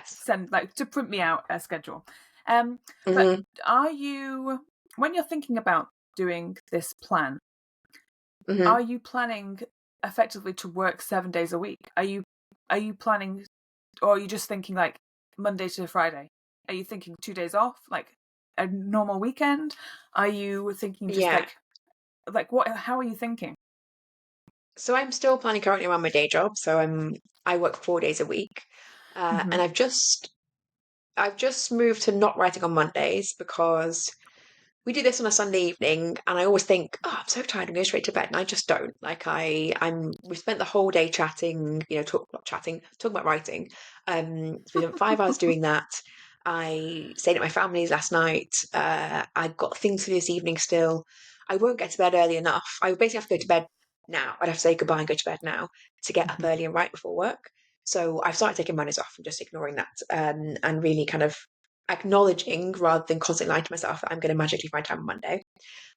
send like to print me out a schedule. But are you, when you're thinking about doing this plan, are you planning effectively to work 7 days a week? Are you planning, or are you just thinking like Monday to Friday? Are you thinking 2 days off, like a normal weekend? Are you thinking just like what? How are you thinking? So I'm still planning currently around my day job. So I work 4 days a week, and I've just moved to not writing on Mondays because we do this on a Sunday evening, and I always think, oh, I'm so tired, I'm going straight to bed, and I just don't. Like we spent the whole day chatting, talking about writing. So we spent 5 hours doing that. I stayed at my family's last night. I've got things for this evening still. I won't get to bed early enough. I would basically have to go to bed now. I'd have to say goodbye and go to bed now to get up early and write before work. So I've started taking Mondays off and just ignoring that, and really kind of acknowledging rather than constantly lying to myself that I'm going to magically find time on Monday.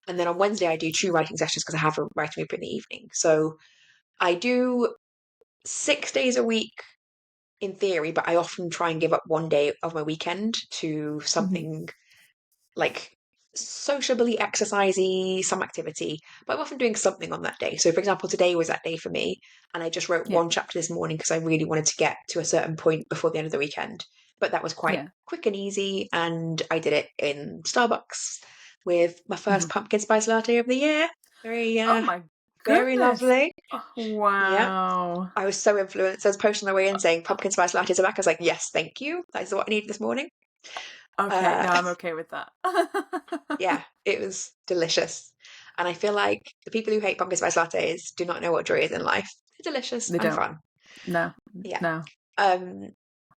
And then on Wednesday, I do 2 writing sessions because I have a writing group in the evening. So I do 6 days a week in theory, but I often try and give up one day of my weekend to something like sociably exercisey, some activity, but I'm often doing something on that day. So, for example, today was that day for me, and I just wrote one chapter this morning because I really wanted to get to a certain point before the end of the weekend. But that was quite quick and easy, and I did it in Starbucks with my first pumpkin spice latte of the year. Very, Oh my very goodness! lovely. Yeah, Wow. I was so influenced. I was posting on the way in saying pumpkin spice lattes are back. I was like, yes, thank you. That is what I needed this morning. Okay, no, I'm okay with that. Yeah, it was delicious. And I feel like the people who hate pumpkin spice lattes do not know what joy is in life. They're delicious They and don't. fun. No. Yeah. No.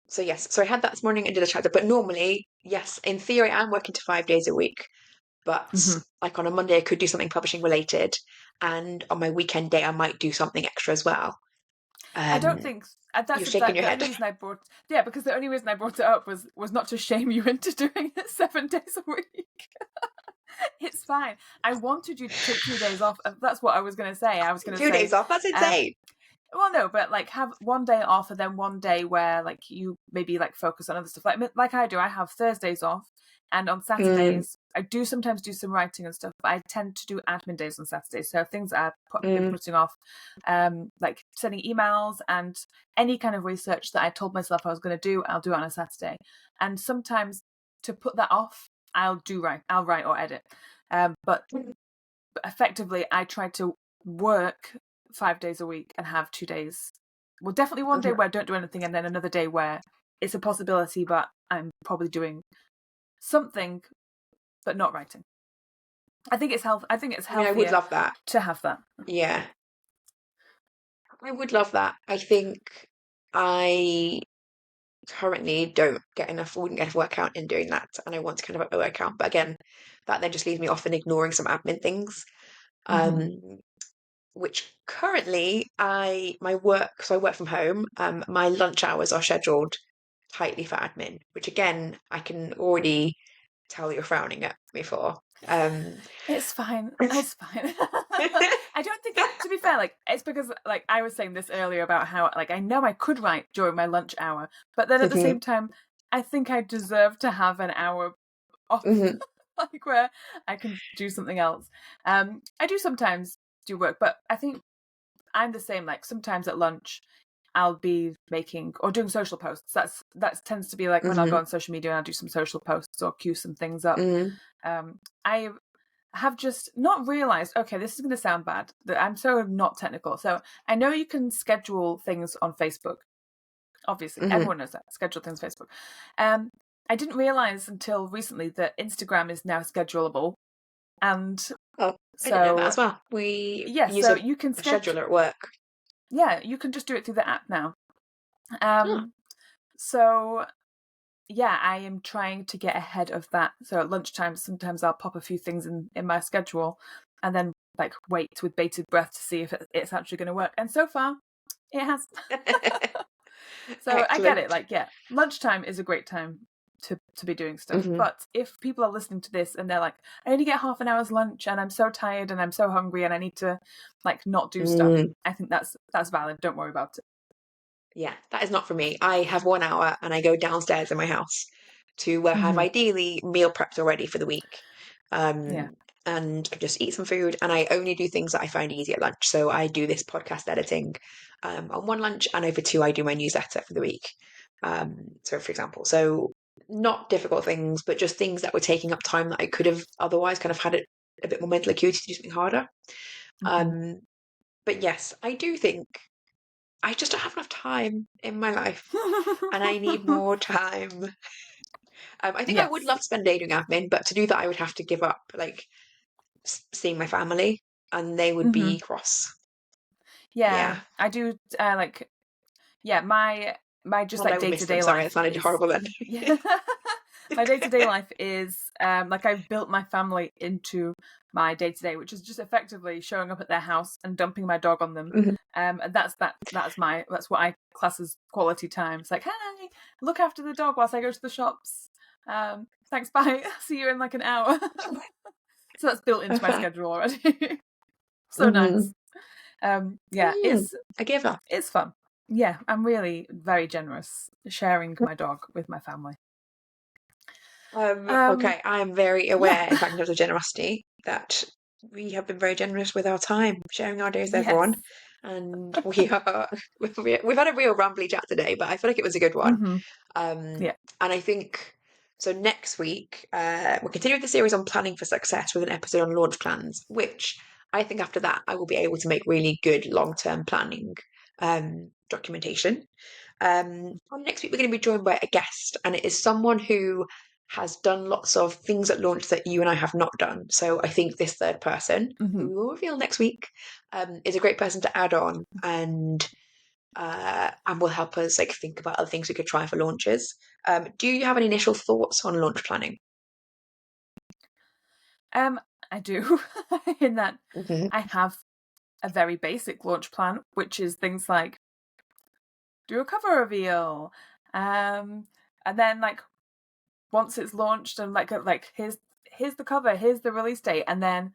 So yes, so I had that this morning and did a chapter. But normally, yes, in theory, I'm working to 5 days a week. But like on a Monday, I could do something publishing related, and on my weekend day, I might do something extra as well. I don't think You're that's shaking your the head. only reason I brought. Yeah, because the only reason I brought it up was not to shame you into doing it 7 days a week. It's fine. I wanted you to take 2 days off. That's what I was going to say. I was going to 2 say, days off. That's insane. well, no, but like have one day off and then one day where like you maybe like focus on other stuff. Like I do. I have Thursdays off, and on Saturdays I do sometimes do some writing and stuff. But I tend to do admin days on Saturdays. So things that I've been putting off, like sending emails and any kind of research that I told myself I was going to do, I'll do it on a Saturday. And sometimes to put that off, I'll write or edit. But effectively, I try to work 5 days a week and have 2 days. Well, definitely one day where I don't do anything, and then another day where it's a possibility, but I'm probably doing something, but not writing. I think it's healthy. I think it's healthier. I would love that to have that. Yeah, I would love that. I think I currently wouldn't get enough work out in doing that, and I want to kind of up my work out. But again, that then just leaves me often ignoring some admin things. Which currently my work, so I work from home, my lunch hours are scheduled tightly for admin, which again, I can already tell you're frowning at me for. It's fine. It's fine. I don't think to be fair, like it's because like I was saying this earlier about how like I know I could write during my lunch hour, but then at the same time, I think I deserve to have an hour off, like where I can do something else. I do sometimes do work, but I think I'm the same. Like sometimes at lunch, I'll be making or doing social posts. That tends to be like when I'll go on social media and I'll do some social posts or queue some things up. I have just not realized, okay, this is going to sound bad, that I'm so not technical. So I know you can schedule things on Facebook. Obviously, everyone knows that. Schedule things on Facebook. I didn't realize until recently that Instagram is now schedulable. And Oh, I didn't know that as well. We use so a you can scheduler at work. Yeah, you can just do it through the app now. Oh. So yeah, I am trying to get ahead of that. So at lunchtime, sometimes I'll pop a few things in my schedule and then like wait with bated breath to see if it's actually going to work. And so far, it has. So I get it. Like, yeah, lunchtime is a great time to be doing stuff. But if people are listening to this and they're like, I only get half an hour's lunch and I'm so tired and I'm so hungry and I need to like not do stuff, I think that's valid. Don't worry about it. Yeah, that is not for me. I have 1 hour and I go downstairs in my house to have ideally meal prepped already for the week. And I just eat some food and I only do things that I find easy at lunch. So I do this podcast editing on one lunch, and over two, I do my newsletter for the week. So for example, not difficult things, but just things that were taking up time that I could have otherwise kind of had it a bit more mental acuity to do something harder. But yes, I do think I just don't have enough time in my life and I need more time. I think I would love to spend a day doing admin, but to do that, I would have to give up like seeing my family, and they would be cross. Yeah, I do. My just like day-to-day Sorry, life. it sounded horrible then. Yeah. My day-to-day life is like I've built my family into my day-to-day, which is just effectively showing up at their house and dumping my dog on them. And that's what I class as quality time. It's like, hey, look after the dog whilst I go to the shops. Thanks, bye. See you in like an hour. So that's built into my schedule already. So nice. It's a giver. It's fun. Yeah, I'm really very generous sharing my dog with my family. Okay, I am very aware, in fact, in terms of generosity, that we have been very generous with our time, sharing our days with everyone. And we've had a real rambly chat today, but I feel like it was a good one. And I think so. Next week, we'll continue the series on planning for success with an episode on launch plans, which I think after that I will be able to make really good long-term planning documentation. On next week, we're going to be joined by a guest, and it is someone who has done lots of things at launch that you and I have not done. So I think this third person, who we will reveal next week, is a great person to add on and will help us like think about other things we could try for launches. Do you have any initial thoughts on launch planning? I do. In that I have a very basic launch plan, which is things like do a cover reveal, and then like once it's launched and like here's the cover, here's the release date, and then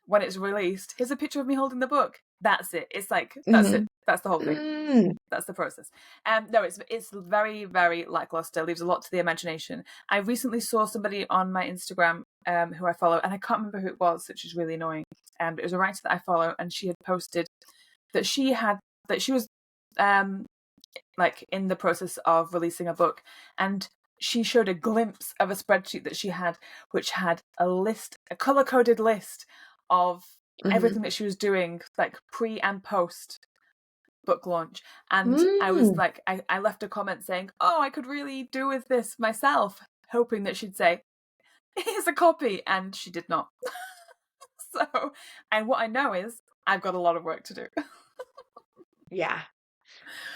when it's released, here's a picture of me holding the book. That's it. It's like that's it. That's the whole thing. That's the process. No, it's very, very lackluster. Leaves a lot to the imagination. I recently saw somebody on my Instagram who I follow, and I can't remember who it was, which is really annoying. But it was a writer that I follow, and she had posted that she was like in the process of releasing a book, and she showed a glimpse of a spreadsheet that she had, which had a color-coded list of everything that she was doing, like pre and post book launch. And I was like, I left a comment saying, oh, I could really do with this myself, hoping that she'd say, here's a copy, and she did not. So, and what I know is I've got a lot of work to do. Yeah.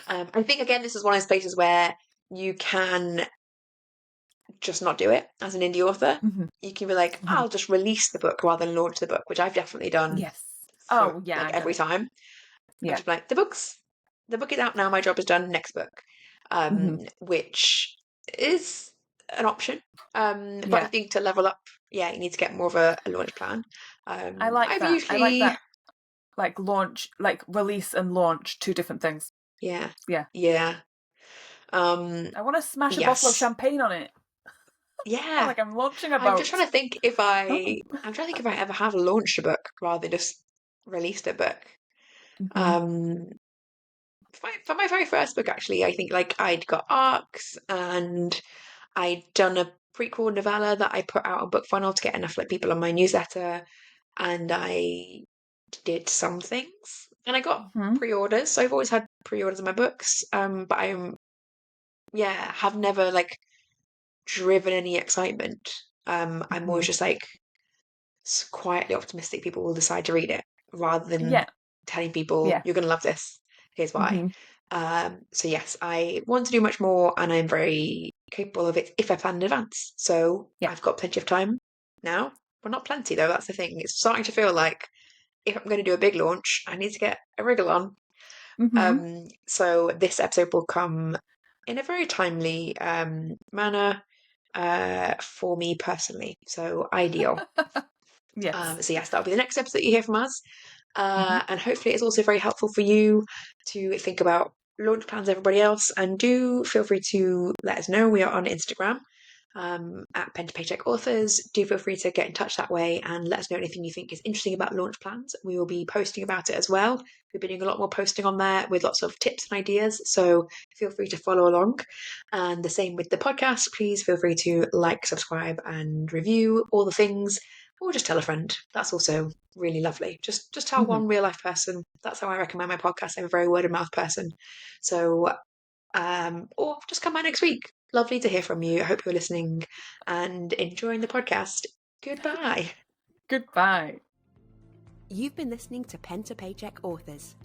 I think, again, this is one of those places where you can just not do it as an indie author. You can be like, I'll just release the book rather than launch the book, which I've definitely done. Yes. Oh, yeah. Like every time. Yeah. I'm just like, the book is out now. My job is done. Next book. Which is an option. But I think to level up, you need to get more of a launch plan. I like that. I like that. Like launch, like release and launch, two different things. Yeah. I want to smash a bottle of champagne on it. Yeah. Like I'm launching a boat. I'm just trying to think I'm trying to think if I ever have launched a book rather than just released a book. Um, for my very first book, actually, I think like I'd got arcs and I'd done a prequel novella that I put out on Book Funnel to get enough like people on my newsletter, and I did some things, and I got pre-orders. So I've always had pre-orders of my books, but have never like driven any excitement. I'm always just like quietly optimistic people will decide to read it rather than telling people you're going to love this. Here's why. So yes, I want to do much more, and I'm very capable of it if I plan in advance. So I've got plenty of time now. Well, not plenty though. That's the thing. It's starting to feel like if I'm going to do a big launch, I need to get a wriggle on. So this episode will come in a very timely manner for me personally. So ideal. So yes, that'll be the next episode that you hear from us. And hopefully it's also very helpful for you to think about launch plans, everybody else. And do feel free to let us know. We are on Instagram at Pen to Paycheck Authors. Do feel free to get in touch that way and let us know anything you think is interesting about launch plans. We will be posting about it as well. We've been doing a lot more posting on there with lots of tips and ideas. So feel free to follow along. And the same with the podcast. Please feel free to like, subscribe, and review all the things. Or just tell a friend. That's also really lovely. Just tell one real life person. That's how I recommend my podcast. I'm a very word of mouth person. So, or just come by next week. Lovely to hear from you. I hope you're listening and enjoying the podcast. Goodbye. Goodbye. You've been listening to Pen to Paycheck Authors.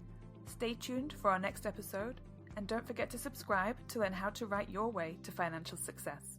Stay tuned for our next episode, and don't forget to subscribe to learn how to write your way to financial success.